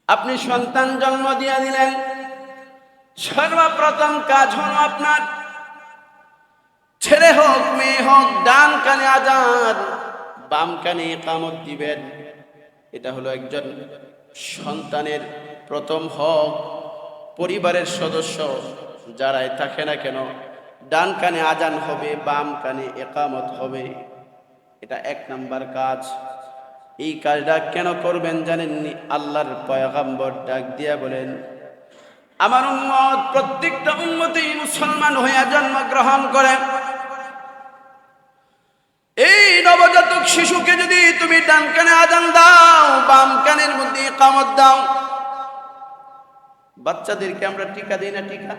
আপনি সন্তান জন্ম দিয়ে দিলেন, সর্বপ্রথম কাজ হলো আপনার ছেলে হোক মেয়ে হোক ডান কানে আযান বাম কানে ইকামত দিবেন। এটা হলো একজন সন্তানের প্রথম হক। পরিবারের সদস্য যারাই থাকে না কেন, ডান কানে আযান হবে, বাম কানে ইকামত হবে। এটা এক নাম্বার কাজ। এই কাজটা কেন করবেন জানেননি? আল্লাহর পয়গম্বর ডাক দিয়া বলেন, আমার উম্মত প্রত্যেকটা উম্মতেই মুসলমান হইয়া জন্মগ্রহণ করে। এই নবজাতক শিশুকে যদি তুমি ডান কানে আযান দাও, বাম কানের মধ্যে ইকামত দাও। বাচ্চাদেরকে আমরা টিকা দেই না? টিকা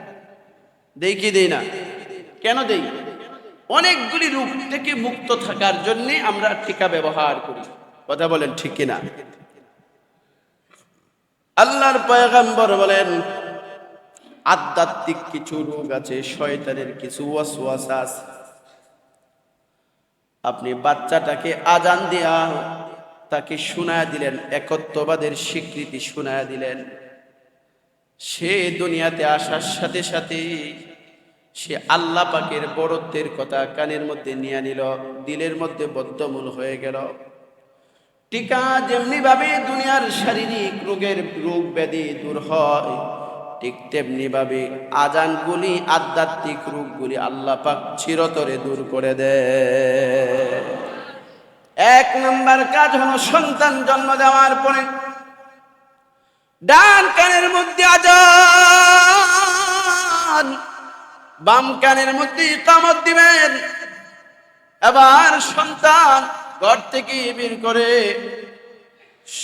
দেই কি দেই না? কেন দেই? অনেকগুলি রোগ থেকে মুক্ত থাকার জন্য আমরা টিকা ব্যবহার করি। কথা বলেন ঠিক কিনা? আল্লাহর পয়গম্বর বলেন, আধ্যাত্মিক কিছু রোগ আছে, শয়তানের কিছু ওয়াসওয়াসা আছে। আপনি বাচ্চাটাকে আযান দিয়া তাকে শোনায়া দিলেন, একত্ববাদের স্বীকৃতি শোনায়া দিলেন। সে দুনিয়াতে আসার সাথে সাথে সে আল্লাহ পাকের বড়ত্বের কথা কানের মধ্যে নিয়ে নিল, দিলের মধ্যে বদ্ধমূল হয়ে গেল। টিকা যেমনি ভাবে দুনিয়ার শারীরিক রোগের রোগ ব্যাধি দূর হয়, ঠিক তেমনি ভাবে আযানগুলি আধ্যাত্মিক রোগগুলি আল্লাহ পাক চিরতরে দূর করে দেয়। এক নাম্বার কাজ হলো সন্তান জন্ম দেওয়ার পরে ডান কানের মধ্যে আযান, বাম কানের মধ্যে ইকামত দিবেন। এবার সন্তান ঘর থেকে বের করে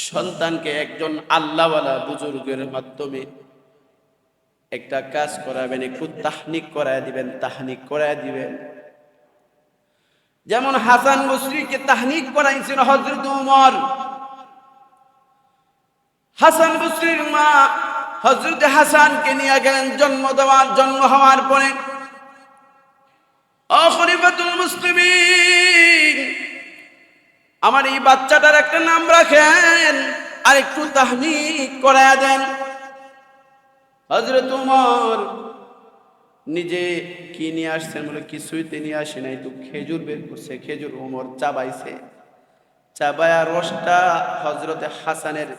সন্তানকে একজন আল্লাহওয়ালা বুজুর্গের মাধ্যমে একটা কাজ করাবেন, একটু তাহনিক করায় দিবেন, তাহনিক করায় দিবেন। যেমন হাসান বসরিকে তাহনিক করাইছিল হযরত উমর। হাসান বসরির মা হযরত হাসানকে নিয়ে গেলেন জন্ম হওয়ার পরে, ও খলিফাতুল মুসলিমিন, আমার এই বাচ্চাটার একটা নাম রাখেন আর একটু তাহনিক করায় দেন। হযরত উমর নিজে কি নিয়ে আসছেন বলে, কিছুই তিনি আসে নাই, তো খেজুর বের করছে। খেজুর উমর চাবাইছে, চাবায়া রসটা হযরতে হাসানের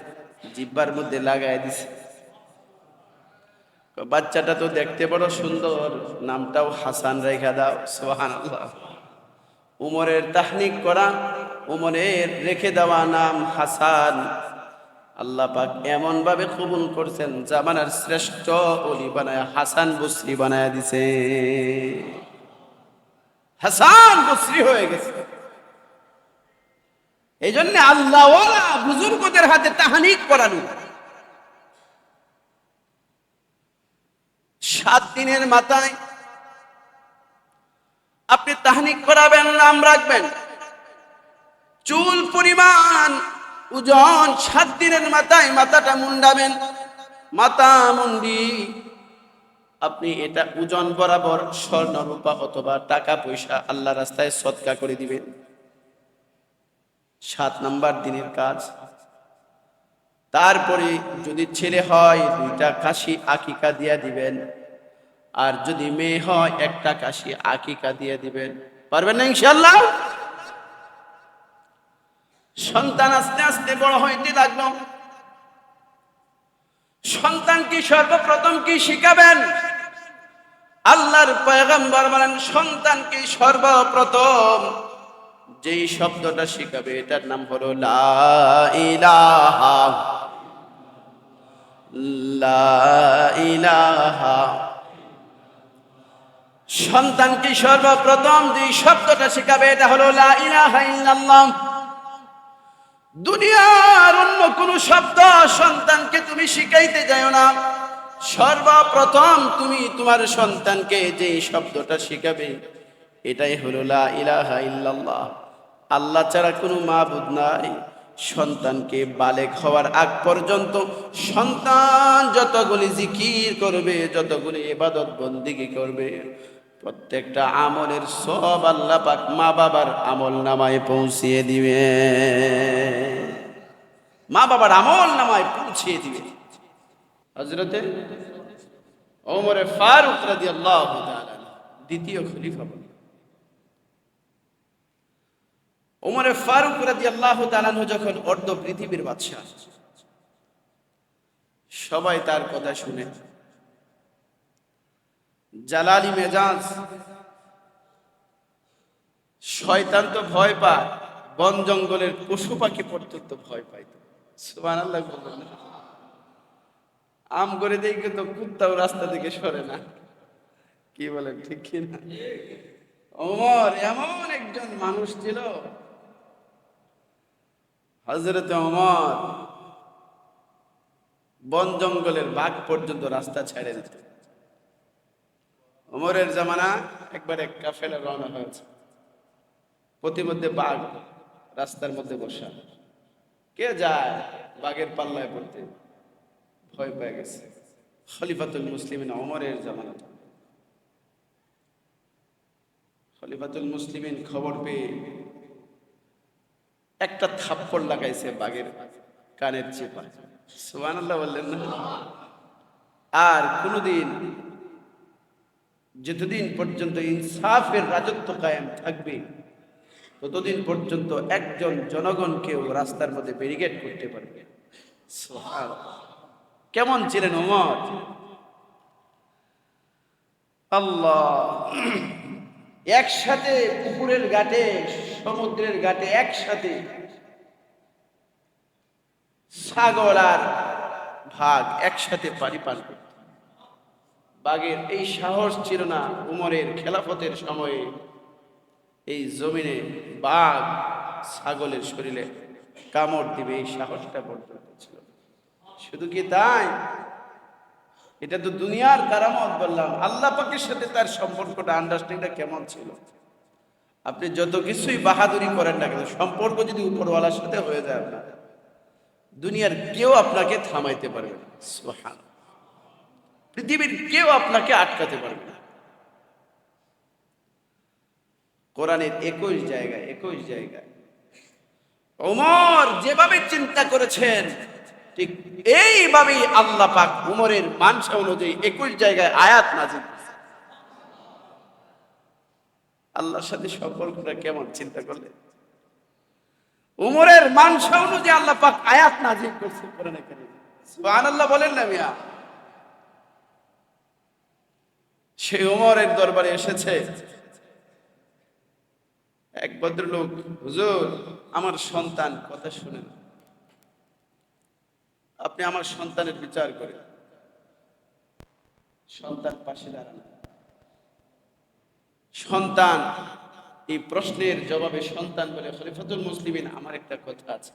জিহ্বার মধ্যে লাগায় দিছে। বাচ্চাটা তো দেখতে বড় সুন্দর, নামটাও হাসান রেখা দাও। সুবহানাল্লাহ। উমরের তাহনিক করা, উমরের রেখে দেওয়া নাম হাসান আল্লাহ পাক এমন ভাবে কবুল করছেন, জামানার শ্রেষ্ঠ ওলি বানায় হাসান বসরি বানায় দিছে। হাসান বসরি হয়ে গেছে। এই জন্য আল্লাহওয়ালা বুজুর্গদের হাতে তাহনিক করানো। 7 দিনের মাথায় আপনি তাহনিক করাবেন, নাম রাখবেন। চুল পরিমাণ ওজন 7 দিনের মাথায় মাথাটা মুন্ডাবেন। মাথা মুন্ডি আপনি এটা ওজন বরাবর স্বর্ণ রূপা অথবা টাকা পয়সা আল্লাহ রাস্তায় সদকা করে দিবেন। 7 নাম্বার দিনের কাজ। তারপরে যদি ছেলে হয় 2টা কাশি আকিকা দিয়া দিবেন, আর যদি মেয়ে হয় 1টা কাশি আকিকা দিয়ে দিবেন। পারবেন না ইনশাআল্লাহ? সন্তান আস্তে আস্তে বড় হইতে লাগলো। সন্তানকে সর্বপ্রথম কি শিখাবেন? আল্লাহর পয়গম্বর বলেন, সন্তানকে সর্বপ্রথম যেই শব্দটা শিখাবে এটার নাম হলো লা ইলাহা, লা ইলাহা। সন্তানকে সর্বপ্রথম যে শব্দটা শিখাবে এটা হলো লা ইলাহা ইল্লাল্লাহ। দুনিয়ার অন্য কোন শব্দ সন্তানকে তুমি শিখাইতে যাও না। সর্বপ্রথম তুমি তোমার সন্তানকে যে শব্দটা শিখাবে এটাই হলো লা ইলাহা ইল্লাল্লাহ। আল্লাহ ছাড়া কোনো মাবুদ নাই। সন্তানকে বালেগ হওয়ার আগ পর্যন্ত সন্তান যতগুলি জিকির করবে, যতগুলি ইবাদত বন্দেগী করবে, প্রত্যেকটা আমলের সব আল্লাহ পাক মা বাবার আমল নামায় পৌঁছিয়ে দিবে। মা বাবার আমল নামায় পৌঁছিয়ে দিবে। হযরতে ওমর ফারুক রাদিয়াল্লাহু তাআলা দ্বিতীয় খলিফা বলেন। ওমর ফারুক রাদিয়াল্লাহু তাআলা যখন অর্ধ পৃথিবীর বাদশা, সবাই তার কথা শুনে জালালি মেজাজ, শয়তান তো ভয় পায়, বন জঙ্গলের পশু পাখি পর্যন্ত ভয় পাইত। সুবহানাল্লাহ বলবেন না? আম করে দেখে তো কুত্তাও রাস্তা থেকে সরে না। কি বলেন, ঠিক কি না? ওমর এমন একজন মানুষ ছিল, হযরত ওমর বন জঙ্গলের বাঘ পর্যন্ত রাস্তা ছেড়ে দিত। ওমরের জামানা একবার এক কাফেলা রওনা হয়েছে, প্রতিমধ্যে বাঘ রাস্তার মধ্যে বসা, কে যায় বাঘের পাল্লায় পড়তে, ভয় পেয়ে গেছে। খলিফাতুল মুসলিমিন ওমরের জামানা, খলিফাতুল মুসলিমিন খবর পেয়ে একটা থাপ্পড় লাগাইছে বাঘের কানের চেপায়। সুবহানাল্লাহ বললেন না? আর কোনদিন, যতদিন পর্যন্ত ইনসাফের রাজত্ব কায়েম থাকবে, ততদিন পর্যন্ত একজন জনগণকেও রাস্তার মধ্যে ব্যারিকেড করতে পারবে। সুবহানাল্লাহ! কেমন ছিলেন ওমর! আল্লাহ! একসাথে পুকুরের ঘাটে, সমুদ্রের ঘাটে একসাথে ছাগল আর বাঘ একসাথে পানি পান করত। বাঘের এই সাহস ছিল না উমরের খেলাফতের সময়ে এই জমিনে বাঘ ছাগলের শরীরে কামড় দিবে, এই সাহসটা পর্যন্ত ছিল। শুধু কি তাই, এটা তো দুনিয়ার কারামত বললাম, আল্লাহ পাকের সাথে তার সম্পর্কটা, আন্ডারস্ট্যান্ডিংটা কেমন ছিল। আপনি যত কিছুই বাহাদুরি করেন না কেন, সম্পর্ক যদি উপরওয়ালার সাথে হয়ে যায়, আপনার দুনিয়ার কেউ আপনাকে থামাইতে পারবে না। সুবহানাল্লাহ! পৃথিবীর কেউ আপনাকে আটকাতে পারবে না। কোরআনের 21 জায়গায় ওমর যেভাবে চিন্তা করেছেন, ঠিক এইভাবেই আল্লাহ পাক উমরের মানসা অনুযায়ী 21 জায়গায় আয়াত নাযিল করেছেন। আল্লাহর সাথে সম্পর্কটা কেমন চিন্তা করলে, উমরের মানসা অনুযায়ী আল্লাহ পাক আয়াত নাযিল করেছেন কোরআনে কারীমে। সুবহানাল্লাহ বলেন না মিয়া? সেই উমরের দরবারে এসেছে এক ভদ্রলোক, হুজুর আমার সন্তান, কথা শুনেন, আপনি আমার সন্তানের বিচার করেন। সন্তান পাশে দাঁড়ান। সন্তান এই প্রশ্নের জবাবে সন্তান বলে, খলিফাতুল মুসলিমিন আমার একটা কথা আছে।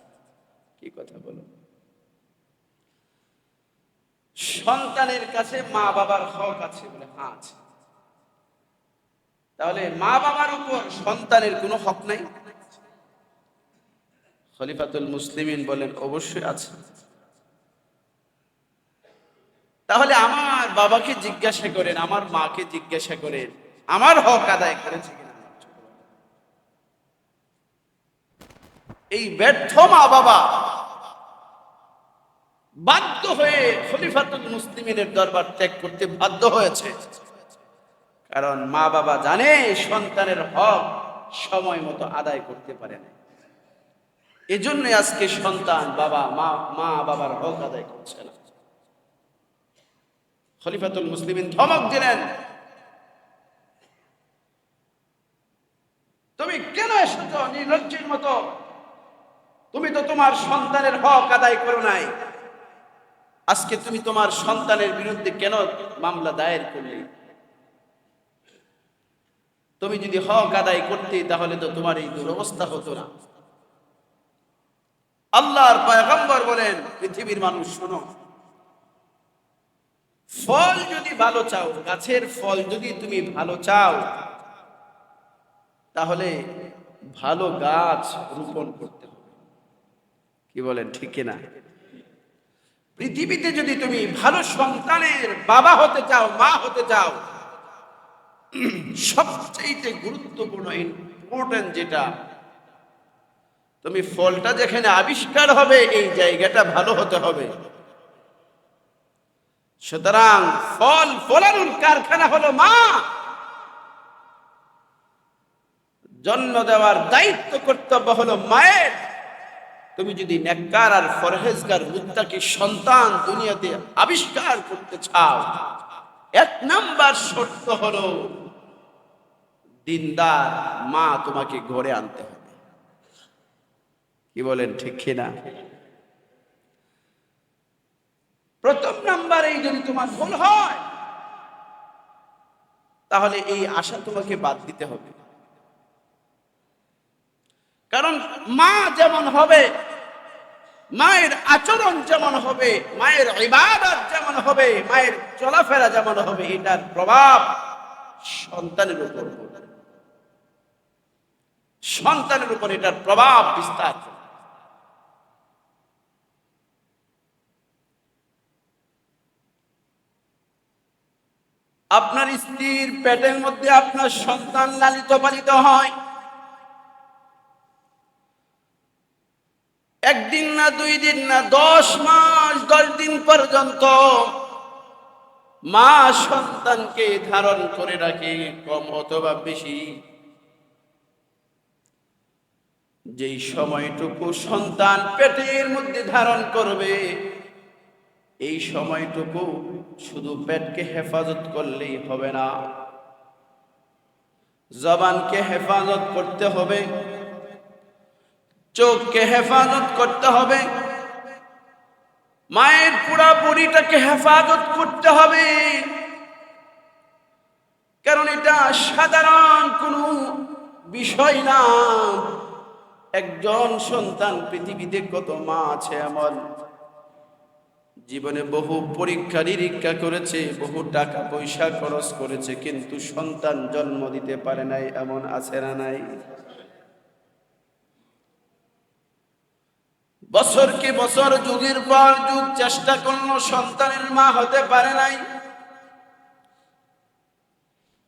কি কথা বলো? সন্তানের কাছে মা বাবার হক আছে বলে, হ্যাঁ আছে। তাহলে মা বাবার উপর সন্তানের কোনো হক নাই? খলিফাতুল মুসলিমিন বলেন অবশ্যই আছে। তাহলে আমার বাবাকে জিজ্ঞাসা করেন, আমার মাকে জিজ্ঞাসা করেন, আমার হক আদায় করেছে কিনা। এই ব্যর্থ মা বাবা বাধ্য হয়ে খলিফাতুল মুসলিমিনের দরবার ত্যাগ করতে বাধ্য হয়েছে, কারণ মা বাবা জানে সন্তানের হক সময় মতো আদায় করতে পারে না। এজন্য আজকে সন্তান মা বাবার হক আদায় করছে না। খলিফাতুল মুসলিমিন ধমক দিলেন, তুমি কেন এসেছো নির্লজ্জের মতো? তুমি তো তোমার সন্তানের হক আদায় করো নাই, আজকে তুমি তোমার সন্তানের বিরুদ্ধে কেন মামলা দায়ের করলে? তুমি যদি হক আদায় করতে তাহলে তো তোমার এই দুরবস্থা হতো না। আল্লাহর পয়গম্বর বলেন, পৃথিবীর মানুষ শোনো, ফল যদি ভালো চাও, গাছের ফল যদি তুমি ভালো চাও, তাহলে ভালো গাছ রোপণ করতে হবে। কি বলেন, ঠিক কিনা? পৃথিবীতে যদি তুমি ভালো সন্তানের বাবা হতে চাও, মা হতে চাও, সবচেয়ে গুরুত্বপূর্ণ ইম্পর্টেন্ট যেটা, তুমি ফলটা যেখানে আবিষ্কার হবে এই জায়গাটা ভালো হতে হবে। সুতরাং ফল ফলানোর কারখানা হলো মা। জন্ম দেওয়ার দায়িত্ব কর্তব্য হলো মায়ের। তুমি যদি নেককার আর ফরহেজগার মুত্তাকি সন্তান দুনিয়াতে আবিষ্কার করতে চাও, এক নাম্বার শর্ত হলো দিনদার মা তোমাকে ঘরে আনতে হবে। কি বলেন, ঠিক কিনা? প্রথম নাম্বারে যদি তোমার ভুল হয় তাহলে এই আশা তোমাকে বাদ দিতে হবে। কারণ মা যেমন হবে, মায়ের আচরণ যেমন হবে, মায়ের ইবাদত যেমন হবে, মায়ের চলাফেরা যেমন হবে, এটার প্রভাব সন্তানের উপর পড়বে। সন্তানের উপর এটার প্রভাব বিস্তার করবে। আপনার স্ত্রীর পেটের মধ্যে আপনার সন্তান লালিত পালিত হয়, একদিন না, 2 দিন না, 10 মাস 10 দিন পর্যন্ত মা সন্তানকে ধারণ করে রাখে, কম অথবা বেশি। যেই সময়টুকু সন্তান পেটের মধ্যে ধারণ করবে, এই সময়টুকু শুধু পেটকে হেফাজত করলেই হবে না, জবানকে হেফাজত করতে হবে, চোখকে হেফাজত করতে হবে, মায়ের পুরা বডিটাকে হেফাজত করতে হবে। কারণ এটা সাধারণ কোনো বিষয় না। একজন সন্তান, পৃথিবীতে কত মা আছে এমন জীবনে বহু পরীক্ষা নিরীক্ষা করেছে, বহু টাকা পয়সা খরচ করেছে, কিন্তু সন্তান জন্ম দিতে পারে নাই, এমন আছে না নাই? বছরকে বছর, যুগের পর যুগ চেষ্টা করলো, সন্তানের মা হতে পারে নাই।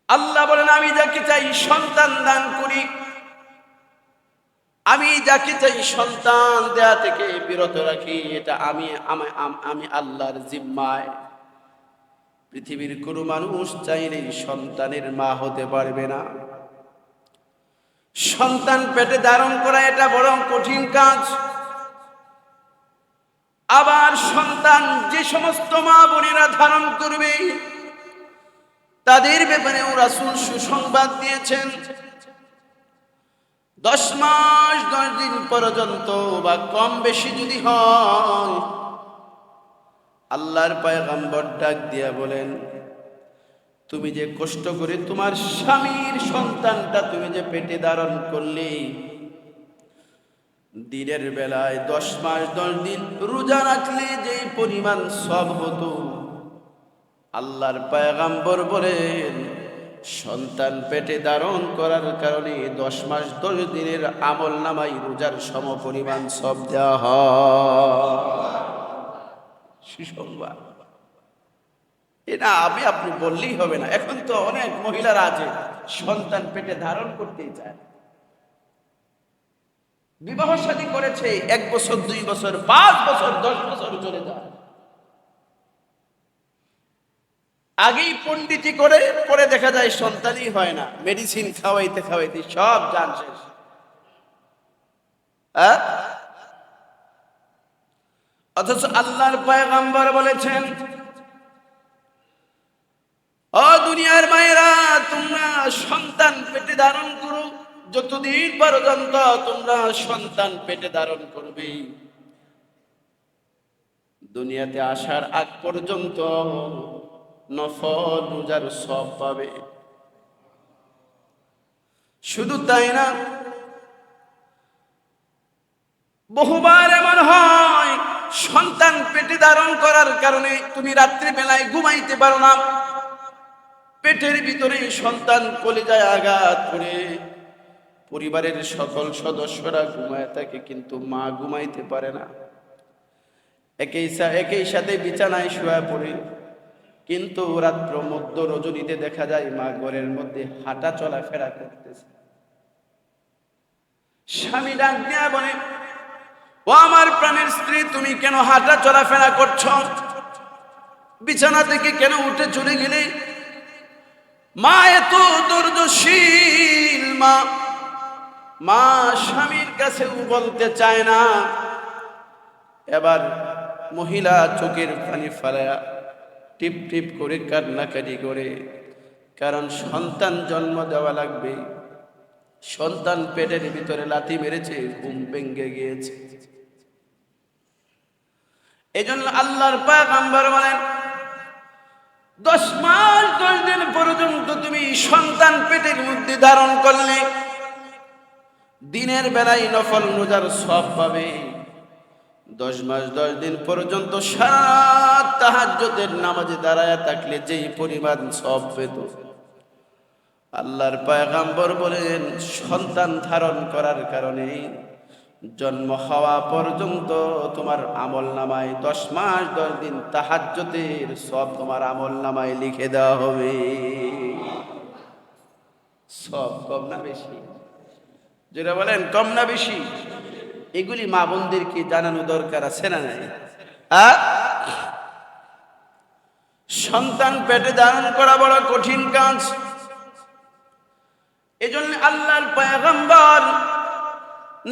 আল্লাহ বলেন, আমি যাকে চাই সন্তান দান করি, আমি যাকে চাই সন্তান দেয়া থেকে বিরত রাখি। এটা আমি আল্লাহর জিম্মায়। পৃথিবীর কোনো মানুষ চাইলেই সন্তানের মা হতে পারবে না। সন্তান পেটে ধারণ করা এটা বড় কঠিন কাজ। আবার সন্তান যে সমস্ত মা বোনেরা ধারণ করবে তাদের ব্যাপারেও রাসূল সুসংবাদ দিয়েছেন, 10 মাস 10 দিন পর্যন্ত বা কম বেশি যদি হয়, আল্লাহর পয়গম্বর ডাক দিয়া বলেন, তুমি যে কষ্ট করে তোমার স্বামীর সন্তানটা তুমি যে পেটে ধারণ করলে, দিনের বেলায় 10 মাস 10 দিন রোজা রাখলে যে পরিমাণ সওয়াব হতো, আল্লাহর পয়গম্বর বলেন সন্তান পেটে ধারণ করার কারণে 10 মাস 10 দিনের আমল নামাই রোজার সমপরিমাণ সওয়াব দেওয়া হয়। সুসংবাদ। এটা আপনি বললেই হবে না। এখন তো অনেক মহিলারা আছে সন্তান পেটে ধারণ করতেই চায়, বিবাহ শাদী করেছে 1 বছর 2 বছর 5 বছর 10 বছর চলে যায়, আগেই পণ্ডিতি করে পরে দেখা যায় সন্তানই হয় না, মেডিসিন খাওয়াইতে খাওয়াইতে সব জান শেষ। অথচ আল্লাহর পয়গম্বর বলেছেন, ও দুনিয়ার মায়েরা, তোমরা সন্তান পেটে ধারণ করো, যতদিন পর্যন্ত তোমরা সন্তান পেটে ধারণ করবে, দুনিয়াতে আসার আগ পর্যন্ত নফল রোজার সওয়াব পাবে। শুধু তাই না, বহুবার এমন হয় সন্তান পেটে ধারণ করার কারণে তুমি রাত্রি বেলায় ঘুমাইতে পারো না, পেটের ভিতরে সন্তান কলিজায় আঘাত করে পরিবারের সকল সদস্যরা ঘুমায় থাকে, কিন্তু মা ঘুমাইতে পারে না। একই সাথে বিছানায় শুয়ে পড়ে, কিন্তু রাত্র মধ্য রজনীতে দেখা যায় মা ঘরের মধ্যে হাঁটা চলাফেরা করতেছে। স্বামী ডাক দিয়া বলে, ও আমার প্রাণের স্ত্রী, তুমি কেন হাঁটা চলাফেরা করছো? বিছানা থেকে কেন উঠে চলে গেলে? মা এত ধৈর্যশীল মা, মা স্বামীর কাছেও বলতে চায় না। এবার মহিলা চোখের পানি ফেলায়া টিপ টিপ করে কান্নাকাটি করে, কারণ সন্তান জন্ম দেওয়া লাগবে। সন্তান পেটের ভিতরে লাথি মেরেছে, ঘুম ভেঙে গিয়েছে। এই জন্য আল্লাহর পয়গম্বর বলেন, 10 মাস 10 দিন পর্যন্ত তুমি সন্তান পেটের মধ্যে ধারণ করলে দিনের বেলায় নফল রোজার সওয়াব পাবে। 10 মাস 10 দিন পর্যন্ত সারা তাহাজ্জুদের নামাজে দাঁড়ায় থাকলে যেই পরিমাণ সওয়াব পেত, আল্লাহর পয়গম্বর বলেন সন্তান ধারণ করার কারণে জন্ম হওয়া পর্যন্ত তোমার আমলনামায় 10 মাস 10 দিন তাহাজ্জুদের সওয়াব তোমার আমলনামায় লিখে দেওয়া হবে। সওয়াব কম না বেশি? যেটা বলেন কম না বেশি? এগুলি মা বোনদেরকে জানানো দরকার আছে না নাই? সন্তান পেটে ধারণ করা বড় কঠিন কাজ। এজন্য আল্লাহর পয়গম্বর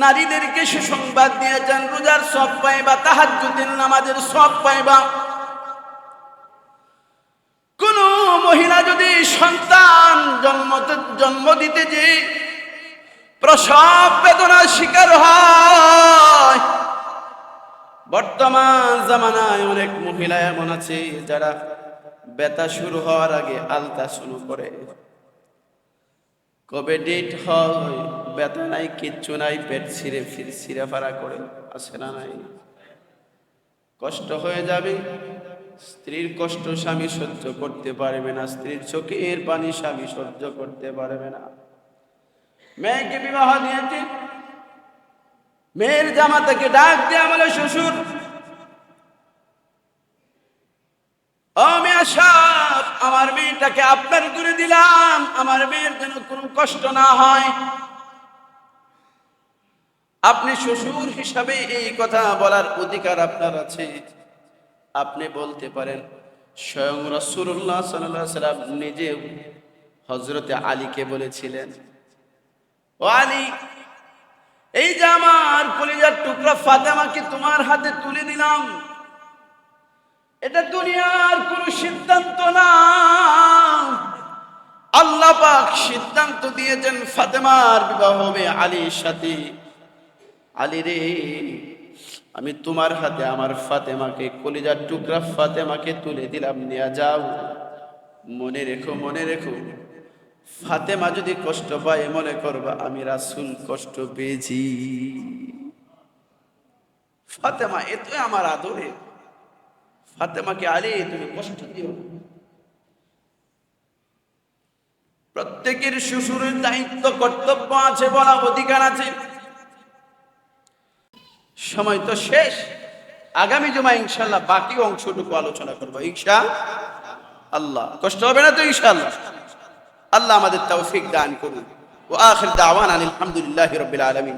নারীদেরকে সুসংবাদ দিয়েছেন, রোজার সওয়াব পাইবা, তাহাজ্জুদের নামাজের সওয়াব পাইবা। কোন মহিলা যদি সন্তান জন্ম দিতে যে প্রসব বেদনার শিকার হয়, বর্তমান জামানায় অনেক মহিলা এমন আছে যারা ব্যথা শুরু হওয়ার আগে আলতা শুরু করে। কবে ডেট হয় ব্যথা নাই, কিচ্ছু নাই, পেট ছিঁড়ে ফাড়া করে আসে না নাই? কষ্ট হয়ে যাবে, স্ত্রীর কষ্ট স্বামী সহ্য করতে পারবে না, স্ত্রীর চোখের পানি স্বামী সহ্য করতে পারবে না। মেয়েকে বিবাহ দিয়েছে, মেয়ের জামাতাকে ডাক দিয়ে বলে, শ্বশুর ও মেয়ে সাহেব, আমার মেয়েটাকে আপনার করে দিলাম, আমার মেয়ের যেন কোনো কষ্ট না হয়। আপনি শ্বশুর হিসাবে এই কথা বলার অধিকার আপনার আছে। আপনি বলতে পারেন। স্বয়ং রাসূলুল্লাহ সাল্লাল্লাহু আলাইহি ওয়াসাল্লাম নিজে হযরতে আলীকে বলেছিলেন, ও আলী, এই যে আমার কলিজার টুকরা ফাতেমাকে তোমার হাতে তুলে দিলাম, এটা দুনিয়ার কোন সিদ্ধান্ত না, আল্লাহ পাক সিদ্ধান্ত দিয়েছেন ফাতেমার বিবাহ হবে আলীর সাথে। আলী রে, আমি তোমার হাতে আমার ফাতেমাকে, কলিজার টুকরা ফাতেমাকে তুলে দিলাম, নিয়ে যাও। মনে রেখো, মনে রেখো, ফাতেমা যদি কষ্ট পায় মনে করবা আমি রাসূল কষ্ট পেয়েছি। ফাতেমা এত আমার আদরে, ফাতেমাকে আলী তুমি কষ্ট দিও। প্রত্যেকের শ্বশুরের দায়িত্ব কর্তব্য আছে, বলা অধিকার আছে। সময় তো শেষ, আগামী জুমা ইনশাআল্লাহ বাকি অংশটুকু আলোচনা করবো ইনশাআল্লাহ। কষ্ট হবে না তো ইনশাআল্লাহ? আল্লাহ আমাদের তৌফিক দান করুন। ওয়া আখির দাওয়ানা আলহামদুলিল্লাহি রাব্বিল আলামিন।